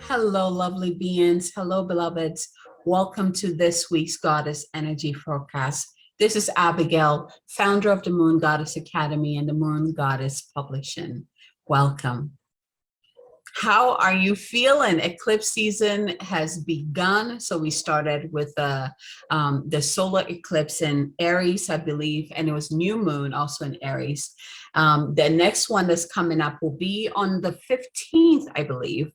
Hello, lovely beings. Hello, beloveds. Welcome to this week's Goddess Energy Forecast. This is Abigail, founder of the Moon Goddess Academy and the Moon Goddess Publishing. Welcome. How are you feeling? Eclipse season has begun. So we started with the solar eclipse in Aries, I believe, and it was new moon also in Aries. The next one that's coming up will be on the 15th, I believe.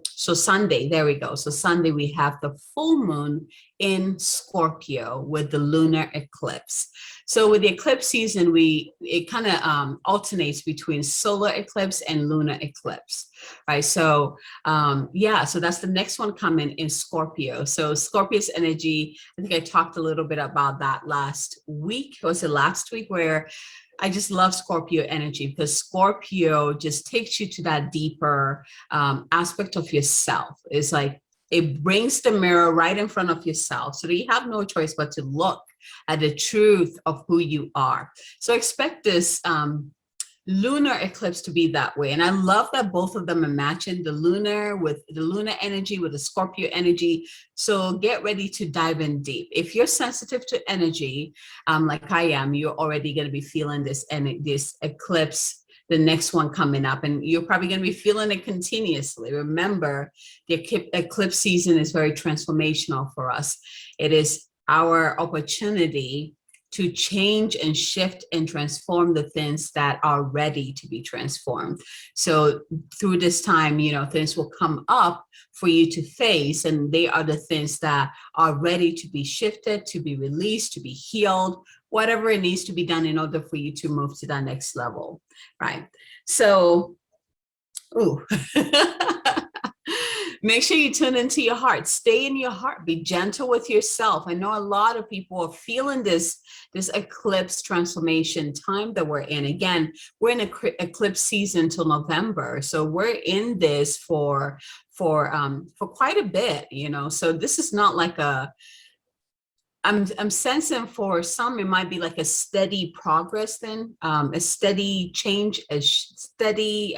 So Sunday, there we go. So Sunday we have the full moon in Scorpio with the lunar eclipse. So with the eclipse season, it kind of alternates between solar eclipse and lunar eclipse, right? So so that's the next one coming in Scorpio. So Scorpio's energy, I think I talked a little bit about that last week. Was it last week where I just love Scorpio energy because Scorpio just takes you to that deeper aspect of yourself. It's like it brings the mirror right in front of yourself so that you have no choice but to look at the truth of who you are. So expect this lunar eclipse to be that way. And I love that both of them are matching, the lunar energy with the Scorpio energy. So get ready to dive in deep. If you're sensitive to energy, like I am, you're already going to be feeling this eclipse, the next one coming up, and you're probably going to be feeling it continuously. Remember, the eclipse season is very transformational for us. It is our opportunity to change and shift and transform the things that are ready to be transformed. So through this time, things will come up for you to face, and they are the things that are ready to be shifted, to be released, to be healed, whatever it needs to be done in order for you to move to that next level, right? So, make sure you tune into your heart. Stay in your heart. Be gentle with yourself. I know a lot of people are feeling this eclipse transformation time that we're in. Again, we're in eclipse season till November, so we're in this for quite a bit. So this is not like I'm sensing for some, it might be like a steady progress then, a steady change, a steady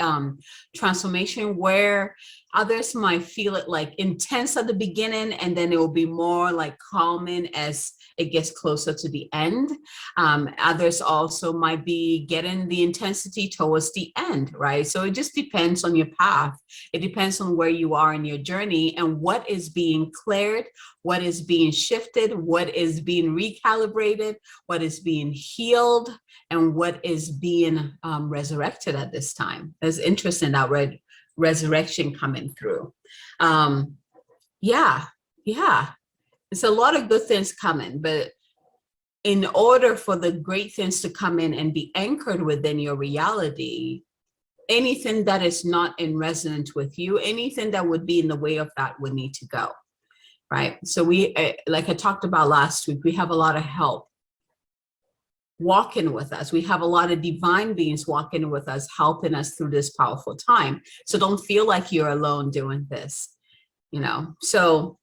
transformation, where others might feel it like intense at the beginning, and then it will be more like calming as it gets closer to the end. Others also might be getting the intensity towards the end, right? So it just depends on your path. It depends on where you are in your journey and what is being cleared, what is being shifted, what is being recalibrated, what is being healed, and what is being resurrected at this time. It's interesting that resurrection coming through. It's a lot of good things coming, but in order for the great things to come in and be anchored within your reality, anything that is not in resonance with you, anything that would be in the way of that would need to go, right? So we, like I talked about last week, we have a lot of help walking with us. We have a lot of divine beings walking with us, helping us through this powerful time. So don't feel like you're alone doing this, So,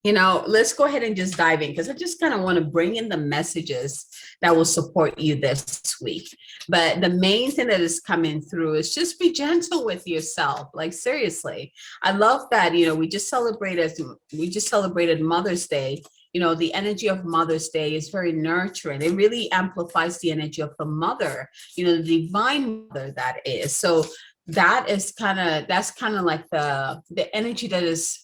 let's go ahead and just dive in, because I just kind of want to bring in the messages that will support you this week. But the main thing that is coming through is just be gentle with yourself. Like, seriously, I love that, we just celebrated Mother's Day. The energy of Mother's Day is very nurturing. It really amplifies the energy of the mother, the divine mother that is. So that's kind of like the energy that is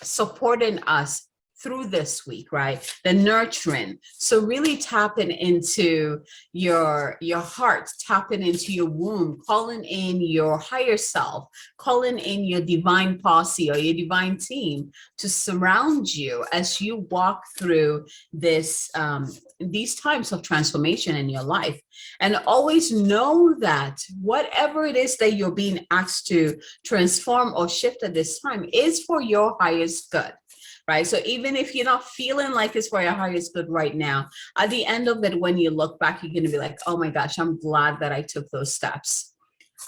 supporting us through this week, right? The nurturing. So really tapping into your heart, tapping into your womb, calling in your higher self, calling in your divine posse or your divine team to surround you as you walk through these times of transformation in your life. And always know that whatever it is that you're being asked to transform or shift at this time is for your highest good, right? So even if you're not feeling like it's for your highest good right now, at the end of it, when you look back, you're going to be like, oh my gosh, I'm glad that I took those steps.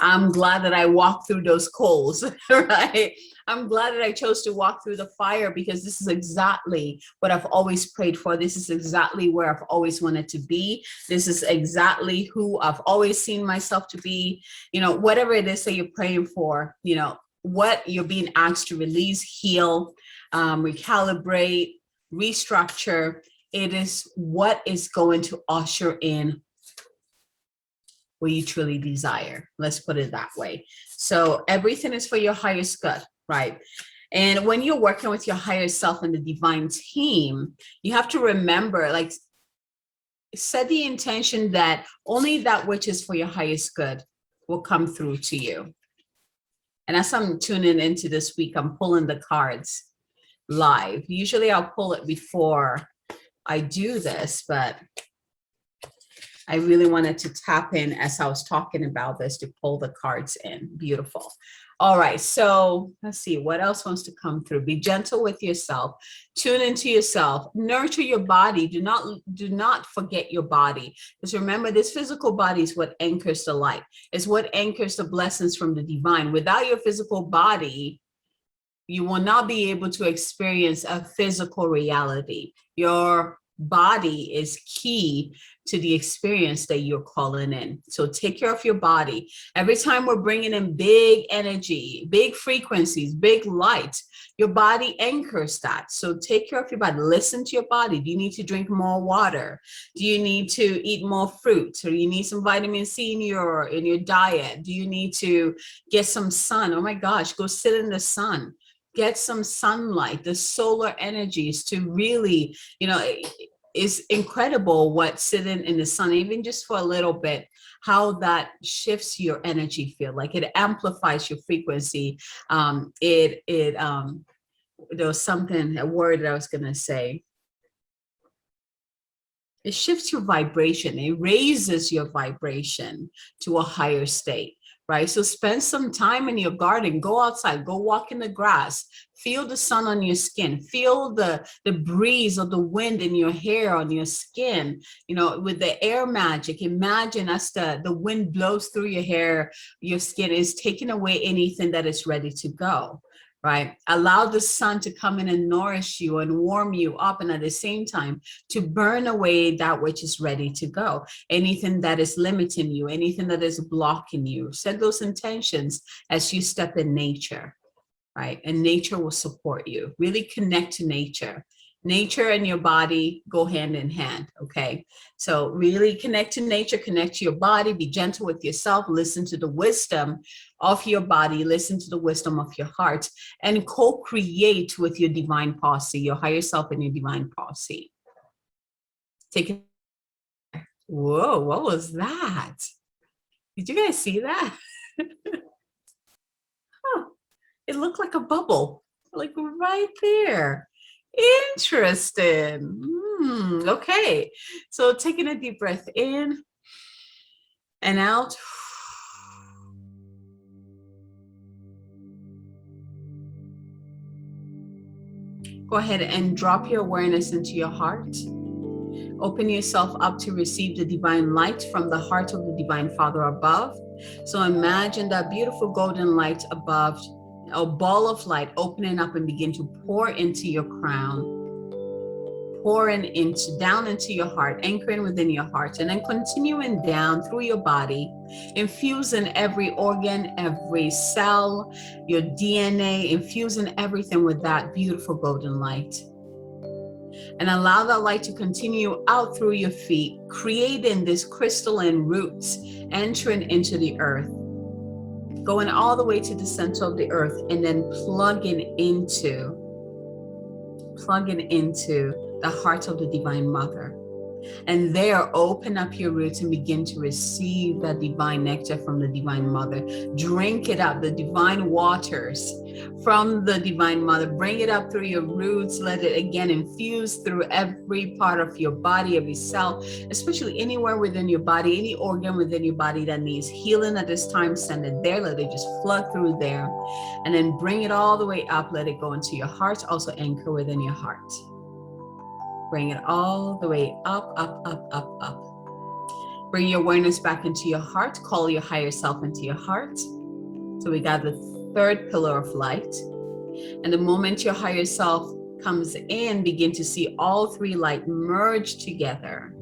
I'm glad that I walked through those coals, right? I'm glad that I chose to walk through the fire, because this is exactly what I've always prayed for. This is exactly where I've always wanted to be. This is exactly who I've always seen myself to be. Whatever it is that you're praying for, what you're being asked to release, heal, recalibrate, restructure. It is what is going to usher in what you truly desire. Let's put it that way. So everything is for your highest good, right? And when you're working with your higher self and the divine team, you have to remember, like, set the intention that only that which is for your highest good will come through to you. And as I'm tuning into this week, I'm pulling the cards live. Usually I'll pull it before I do this, but I really wanted to tap in as I was talking about this to pull the cards in. Beautiful. All right, so let's see what else wants to come through. Be gentle with yourself. Tune into yourself. Nurture your body. Do not forget your body, because remember, this physical body is what anchors the light. It's what anchors the blessings from the divine. Without your physical body, you will not be able to experience a physical reality. Your body is key to the experience that you're calling in. So take care of your body. Every time we're bringing in big energy, big frequencies, big light, your body anchors that. So take care of your body. Listen to your body. Do you need to drink more water? Do you need to eat more fruit? Or you need some vitamin C in your diet? Do you need to get some sun? Oh my gosh, go sit in the sun. Get some sunlight. The solar energies to really, is incredible what sitting in the sun, even just for a little bit, how that shifts your energy field. Like, it amplifies your frequency. There was a word that I was going to say. It shifts your vibration. It raises your vibration to a higher state. Right? So spend some time in your garden, go outside, go walk in the grass, feel the sun on your skin, feel the breeze of the wind in your hair, on your skin, with the air magic. Imagine as the wind blows through your hair, your skin is taking away anything that is ready to go. Right? Allow the sun to come in and nourish you and warm you up, and at the same time to burn away that which is ready to go. Anything that is limiting you, anything that is blocking you. Set those intentions as you step in nature, right? And nature will support you. Really connect to nature. Nature and your body go hand in hand, okay? So really connect to nature, connect to your body, be gentle with yourself, listen to the wisdom of your body, listen to the wisdom of your heart, and co-create with your divine posse, your higher self and your divine posse. Take it. Whoa, what was that? Did you guys see that? Huh. It looked like a bubble, like right there. Interesting. Okay, so taking a deep breath in and out. Go ahead and drop your awareness into your heart. Open yourself up to receive the divine light from the heart of the divine Father above. So imagine that beautiful golden light above, a ball of light opening up and begin to pour into your crown, pouring down into your heart, anchoring within your heart, and then continuing down through your body, infusing every organ, every cell, your DNA, infusing everything with that beautiful golden light. And allow that light to continue out through your feet, creating these crystalline roots, entering into the earth, going all the way to the center of the earth, and then plugging into the heart of the Divine Mother. And there, open up your roots and begin to receive that divine nectar from the Divine Mother. Drink it up, the divine waters from the Divine Mother. Bring it up through your roots. Let it again infuse through every part of your body, every cell, especially anywhere within your body, any organ within your body that needs healing at this time. Send it there. Let it just flood through there. And then bring it all the way up. Let it go into your heart. Also anchor within your heart. Bring it all the way up, up, up, up, up. Bring your awareness back into your heart. Call your higher self into your heart. So we got the third pillar of light. And the moment your higher self comes in, begin to see all three light merge together.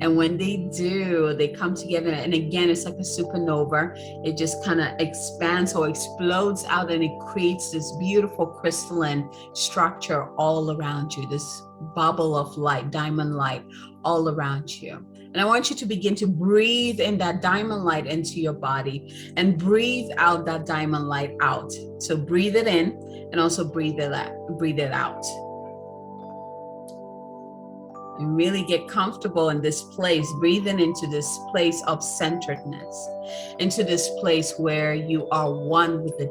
And when they do, they come together. And again, it's like a supernova. It just kind of expands or explodes out, and it creates this beautiful crystalline structure all around you, this bubble of light, diamond light all around you. And I want you to begin to breathe in that diamond light into your body and breathe out that diamond light out. So breathe it in and also breathe it out. Breathe it out. And really get comfortable in this place, breathing into this place of centeredness, into this place where you are one with the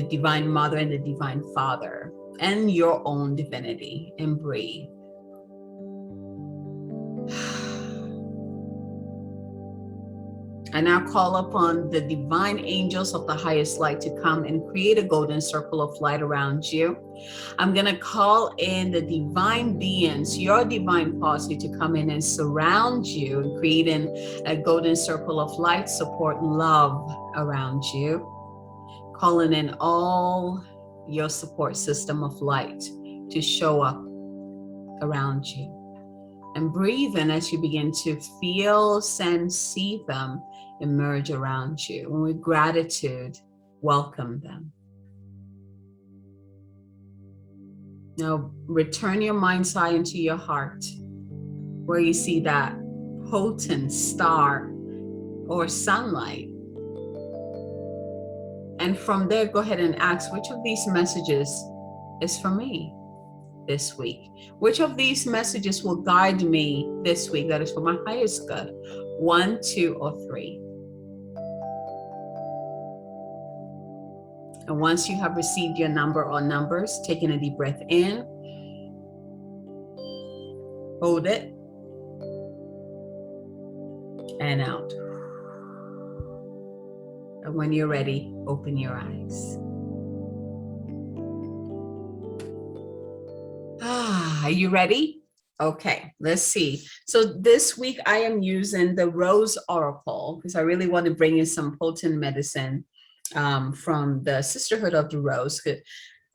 divine mother and the divine father, and your own divinity. And breathe. I now call upon the divine angels of the highest light to come and create a golden circle of light around you. I'm going to call in the divine beings, your divine posse, to come in and surround you and creating a golden circle of light, support, and love around you. Calling in all your support system of light to show up around you. And breathe in as you begin to feel, sense, see them emerge around you. And with gratitude, welcome them. Now, return your mind's eye into your heart, where you see that potent star or sunlight. And from there, go ahead and ask, which of these messages is for me this week? Which of these messages will guide me this week that is for my highest good? 1, 2, or 3. And once you have received your number or numbers, taking a deep breath in, hold it, and out. And when you're ready, open your eyes. Are you ready? Okay, let's see. So this week I am using the Rose Oracle because I really want to bring in some potent medicine from the Sisterhood of the Rose.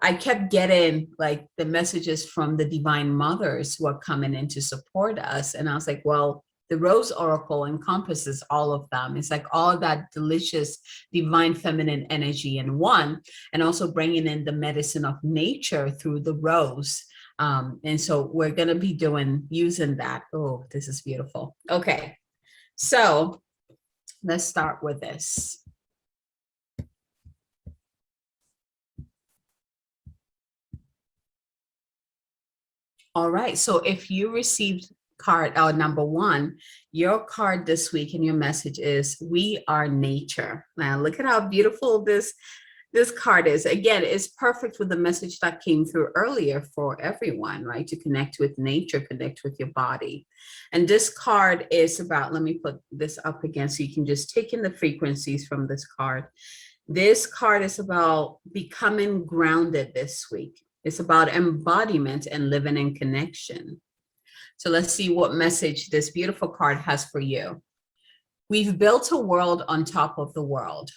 I kept getting like the messages from the divine mothers who are coming in to support us. And I was like, well, the Rose Oracle encompasses all of them. It's like all that delicious divine feminine energy in one, and also bringing in the medicine of nature through the rose. And so we're going to be using that. Oh, this is beautiful. Okay, so let's start with this. All right, so if you received card number 1, your card this week and your message is we are nature. Now look at how beautiful this card is. Again, it's perfect with the message that came through earlier for everyone, right? To connect with nature, connect with your body. And this card is about, let me put this up again so you can just take in the frequencies from this card. This card is about becoming grounded this week. It's about embodiment and living in connection. So let's see what message this beautiful card has for you. We've built a world on top of the world.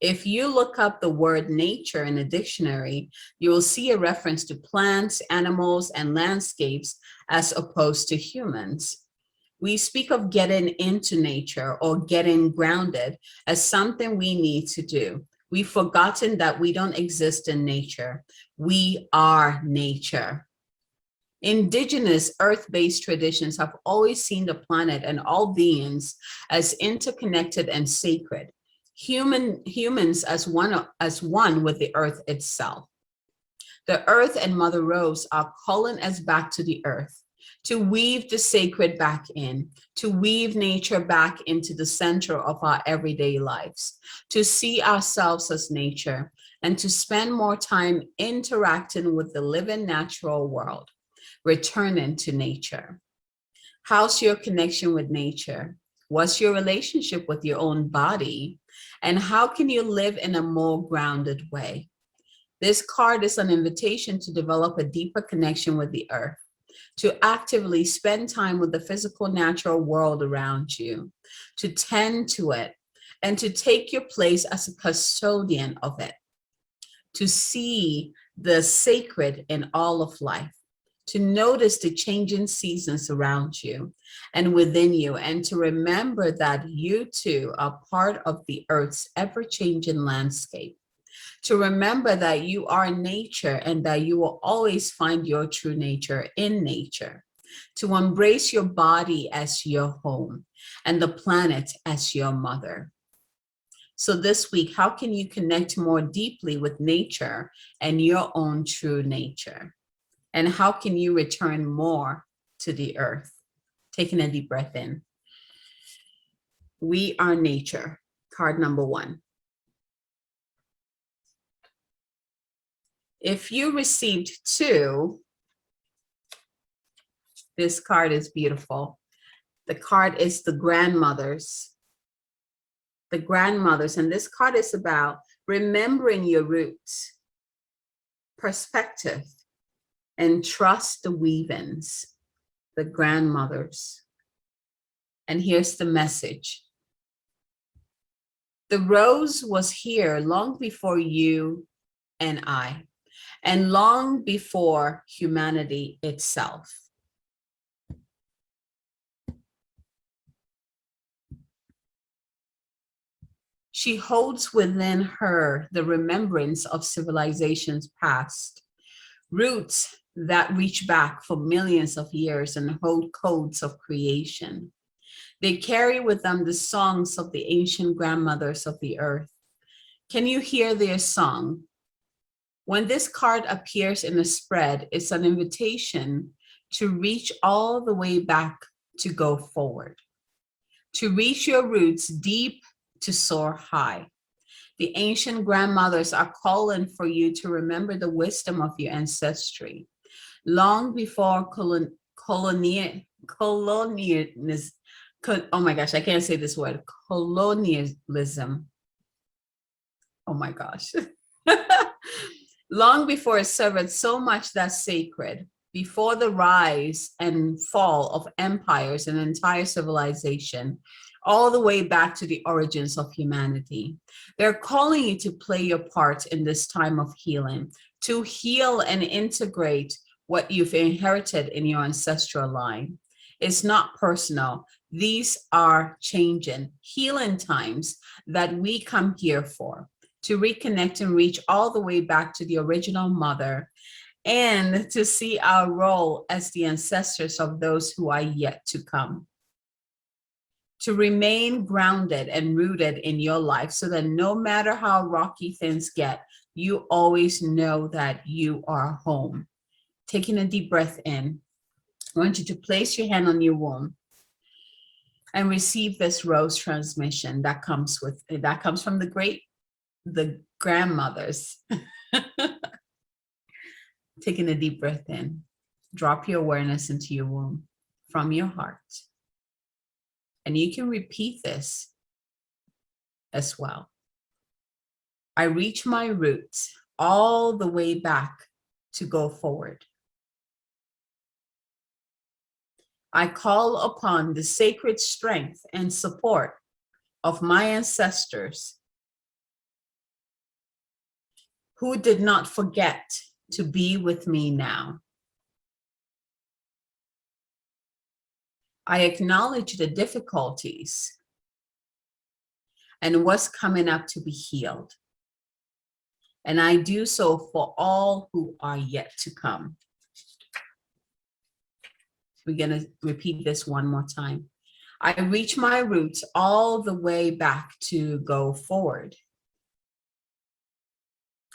If you look up the word nature in a dictionary, you will see a reference to plants, animals, and landscapes as opposed to humans. We speak of getting into nature or getting grounded as something we need to do. We've forgotten that we don't exist in nature. We are nature. Indigenous earth-based traditions have always seen the planet and all beings as interconnected and sacred. Humans as one with the earth itself. The earth and Mother Rose are calling us back to the earth, to weave the sacred back in, to weave nature back into the center of our everyday lives, to see ourselves as nature, and to spend more time interacting with the living natural world, returning to nature. How's your connection with nature? What's your relationship with your own body? And how can you live in a more grounded way? This card is an invitation to develop a deeper connection with the earth, to actively spend time with the physical natural world around you, to tend to it, and to take your place as a custodian of it, to see the sacred in all of life, to notice the changing seasons around you and within you, and to remember that you too are part of the earth's ever-changing landscape. To remember that you are nature and that you will always find your true nature in nature. To embrace your body as your home and the planet as your mother. So this week, how can you connect more deeply with nature and your own true nature? And how can you return more to the earth? Taking a deep breath in. We are nature, card number 1. If you received 2, this card is beautiful. The card is the grandmothers. The grandmothers, and this card is about remembering your roots, perspective, and trust the weave-ins, the grandmothers. And here's the message. The rose was here long before you and I, and long before humanity itself. She holds within her the remembrance of civilizations past, roots that reach back for millions of years and hold codes of creation. They carry with them the songs of the ancient grandmothers of the earth. Can you hear their song? When this card appears in a spread, it's an invitation to reach all the way back, to go forward, to reach your roots deep, to soar high. The ancient grandmothers are calling for you to remember the wisdom of your ancestry. Long before colonialism, oh my gosh, I can't say this word, colonialism. Oh my gosh. Long before it served so much that's sacred, before the rise and fall of empires and entire civilization, all the way back to the origins of humanity. They're calling you to play your part in this time of healing, to heal and integrate what you've inherited in your ancestral line. It's not personal. These are changing, healing times that we come here for, to reconnect and reach all the way back to the original mother, and to see our role as the ancestors of those who are yet to come. To remain grounded and rooted in your life so that no matter how rocky things get, you always know that you are home. Taking a deep breath in, I want you to place your hand on your womb and receive this rose transmission that comes from the grandmothers. Taking a deep breath in, drop your awareness into your womb from your heart. And you can repeat this as well. I reach my roots all the way back to go forward. I call upon the sacred strength and support of my ancestors who did not forget to be with me now. I acknowledge the difficulties and what's coming up to be healed. And I do so for all who are yet to come. We're going to repeat this one more time. I reach my roots all the way back to go forward.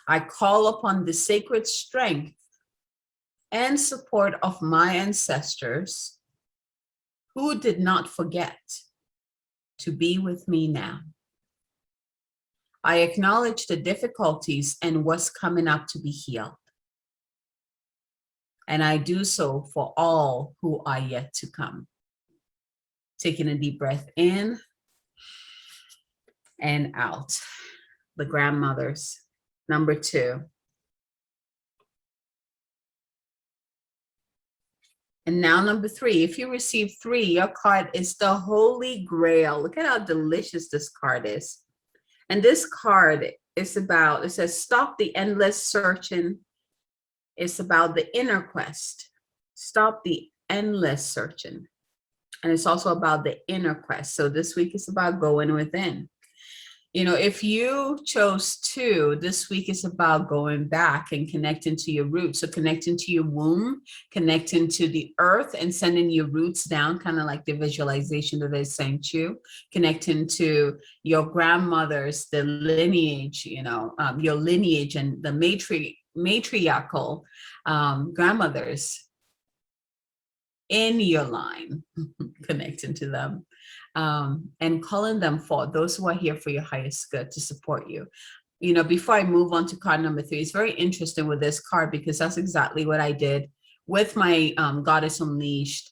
I call upon the sacred strength and support of my ancestors who did not forget to be with me now. I acknowledge the difficulties and what's coming up to be healed. And I do so for all who are yet to come. Taking a deep breath in and out. The grandmothers. Number 2. And now number 3, if you receive 3, your card is the Holy Grail. Look at how delicious this card is. And this card is about, it says, stop the endless searching. It's about the inner quest. Stop the endless searching. And it's also about the inner quest. So this week is about going within. You know, if you chose to, this week is about going back and connecting to your roots. So connecting to your womb, connecting to the earth and sending your roots down, kind of like the visualization that I sent you, connecting to your grandmothers, the lineage, your lineage and the matriarchal grandmothers in your line, connecting to them. And calling them forth, those who are here for your highest good to support you. You know, before I move on to card number 3, it's very interesting with this card because that's exactly what I did with my Goddess Unleashed.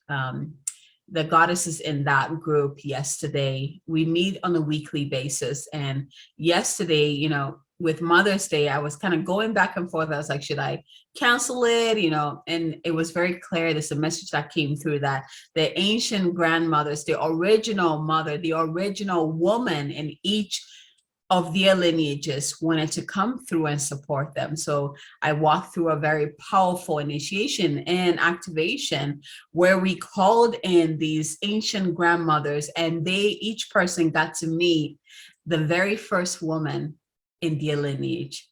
The goddesses in that group yesterday, we meet on a weekly basis. And yesterday, you know, with Mother's Day, I was kind of going back and forth. I was like, should I cancel it? You know, and it was very clear. There's a message that came through that the ancient grandmothers, the original mother, the original woman in each of their lineages wanted to come through and support them. So I walked through a very powerful initiation and activation where we called in these ancient grandmothers, and each person got to meet the very first woman in their lineage.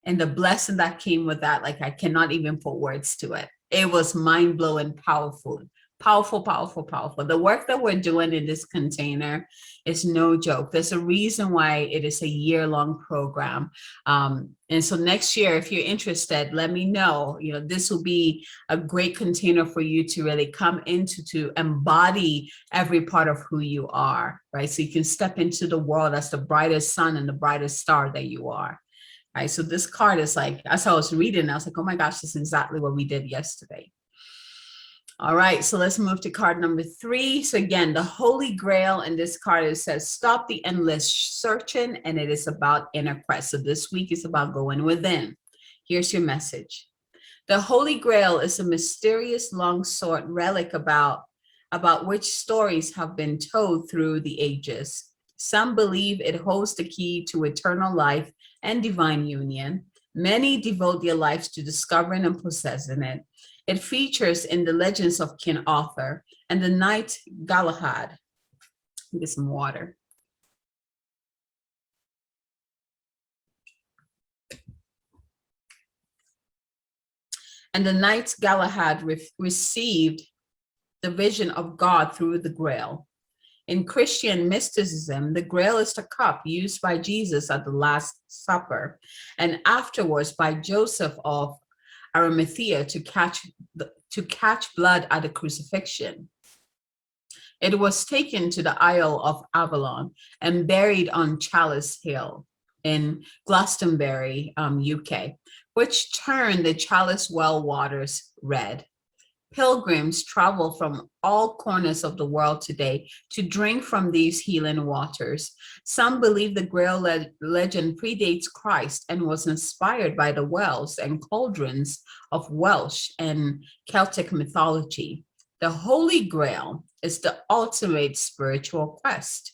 And the blessing that came with that, like I cannot even put words to it. It was mind-blowing, powerful. The work that we're doing in this container is no joke. There's a reason why it is a year-long program. And so next year, if you're interested, let me know. You know, this will be a great container for you to really come into, to embody every part of who you are, right? So you can step into the world as the brightest sun and the brightest star that you are. Right. So this card is like, as I was reading, I was like, oh my gosh, this is exactly what we did yesterday. All right, so let's move to card number 3. So again, the Holy Grail, and this card, it says, stop the endless searching, and it is about inner quest. So this week is about going within. Here's your message. The Holy Grail is a mysterious long-sought relic about which stories have been told through the ages. Some believe it holds the key to eternal life and divine union. Many devote their lives to discovering and possessing it. It features in the legends of King Arthur and the knight Galahad. Get some water. And the knight Galahad received the vision of God through the Grail. In Christian mysticism, the Grail is the cup used by Jesus at the Last Supper and afterwards by Joseph of Arimathea to catch blood at the crucifixion. It was taken to the Isle of Avalon and buried on Chalice Hill in Glastonbury, UK, which turned the Chalice well waters red. Pilgrims travel from all corners of the world today to drink from these healing waters. Some believe the Grail legend predates Christ and was inspired by the wells and cauldrons of Welsh and Celtic mythology. The Holy Grail is the ultimate spiritual quest.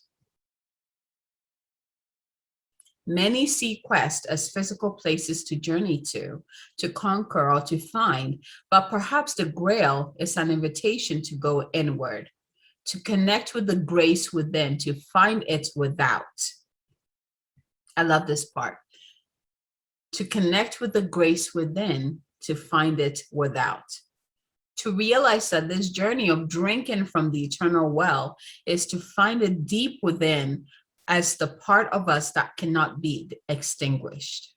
Many see quests as physical places to journey to conquer or to find, but perhaps the Grail is an invitation to go inward, to connect with the grace within, to find it without. I love this part. To connect with the grace within, to find it without. To realize that this journey of drinking from the eternal well is to find it deep within, as the part of us that cannot be extinguished.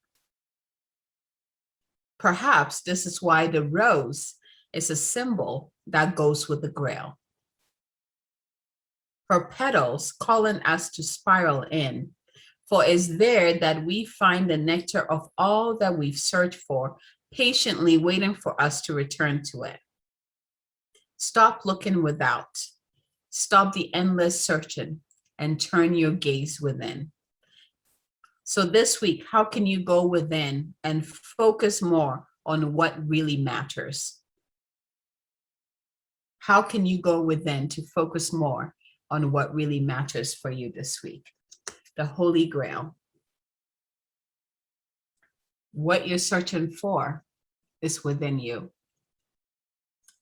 Perhaps this is why the rose is a symbol that goes with the Grail. Her petals calling us to spiral in, for it's there that we find the nectar of all that we've searched for, patiently waiting for us to return to it. Stop looking without. Stop the endless searching and turn your gaze within. So this week, how can you go within and focus more on what really matters? How can you go within to focus more on what really matters for you this week? The Holy Grail. What you're searching for is within you.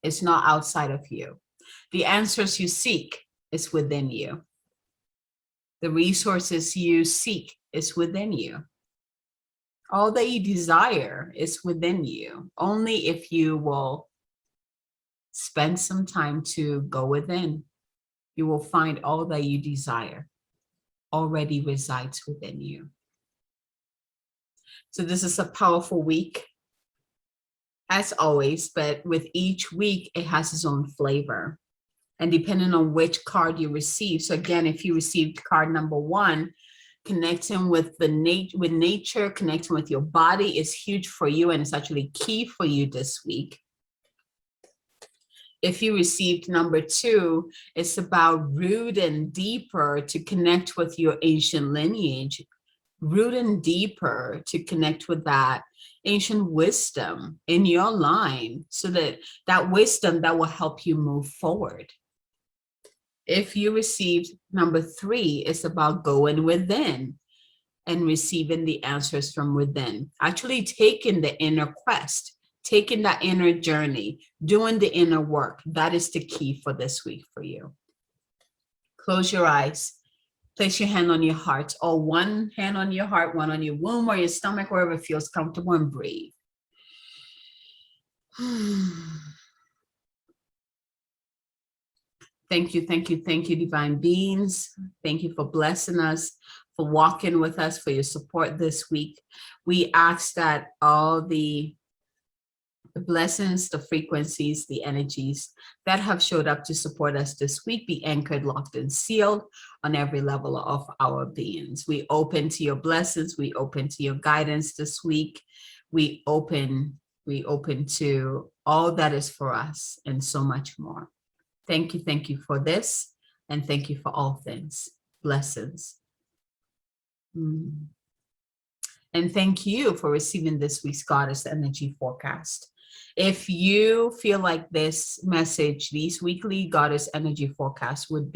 It's not outside of you. The answers you seek is within you. The resources you seek is within you. All that you desire is within you. Only if you will spend some time to go within, you will find all that you desire already resides within you. So this is a powerful week, as always, but with each week, it has its own flavor. And depending on which card you receive. So again, if you received card number 1, connecting with nature, connecting with your body is huge for you, and it's actually key for you this week. If you received number 2, it's about rooting deeper to connect with your ancient lineage, rooting deeper to connect with that ancient wisdom in your line, so that wisdom that will help you move forward. If you received number 3, it's about going within and receiving the answers from within, actually taking the inner quest, taking that inner journey, doing the inner work. That is the key for this week for you. Close your eyes, place your hand on your heart, or one hand on your heart, one on your womb or your stomach, wherever feels comfortable, and breathe. Thank you, thank you, thank you, divine beings. Thank you for blessing us, for walking with us, for your support this week. We ask that all the blessings, the frequencies, the energies that have showed up to support us this week be anchored, locked, and sealed on every level of our beings. We open to your blessings. We open to your guidance this week. We open to all that is for us and so much more. Thank you for this, and thank you for all things. Blessings. And thank you for receiving this week's Goddess Energy Forecast. If you feel like this message, these weekly Goddess Energy Forecasts would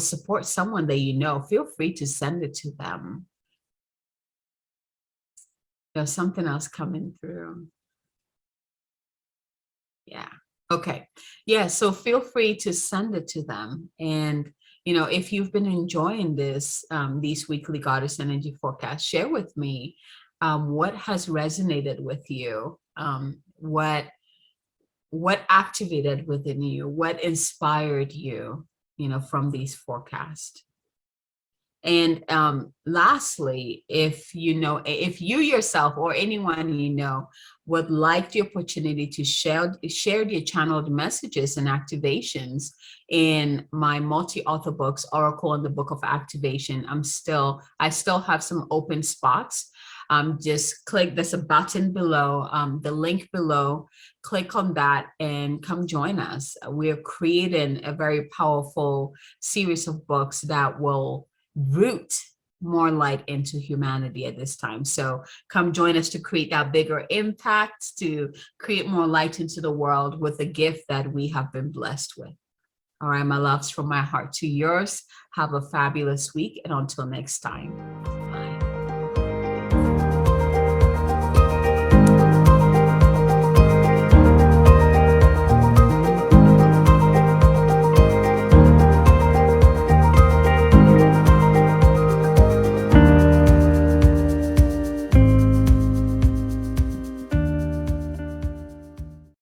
support someone that you know, feel free to send it to them. There's something else coming through. Yeah. Okay. Yeah. So feel free to send it to them. And, if you've been enjoying these weekly Goddess Energy Forecasts, share with me what has resonated with you, what activated within you, what inspired you, from these forecasts. And lastly, if you yourself or anyone would like the opportunity to share your channeled messages and activations in my multi-author books, Oracle and the Book of Activation, I still have some open spots. Just click, there's a button below, the link below, click on that and come join us. We're creating a very powerful series of books that will root more light into humanity at this time. So come join us to create that bigger impact, to create more light into the world with a gift that we have been blessed with. All right, my loves, from my heart to yours. Have a fabulous week, and until next time.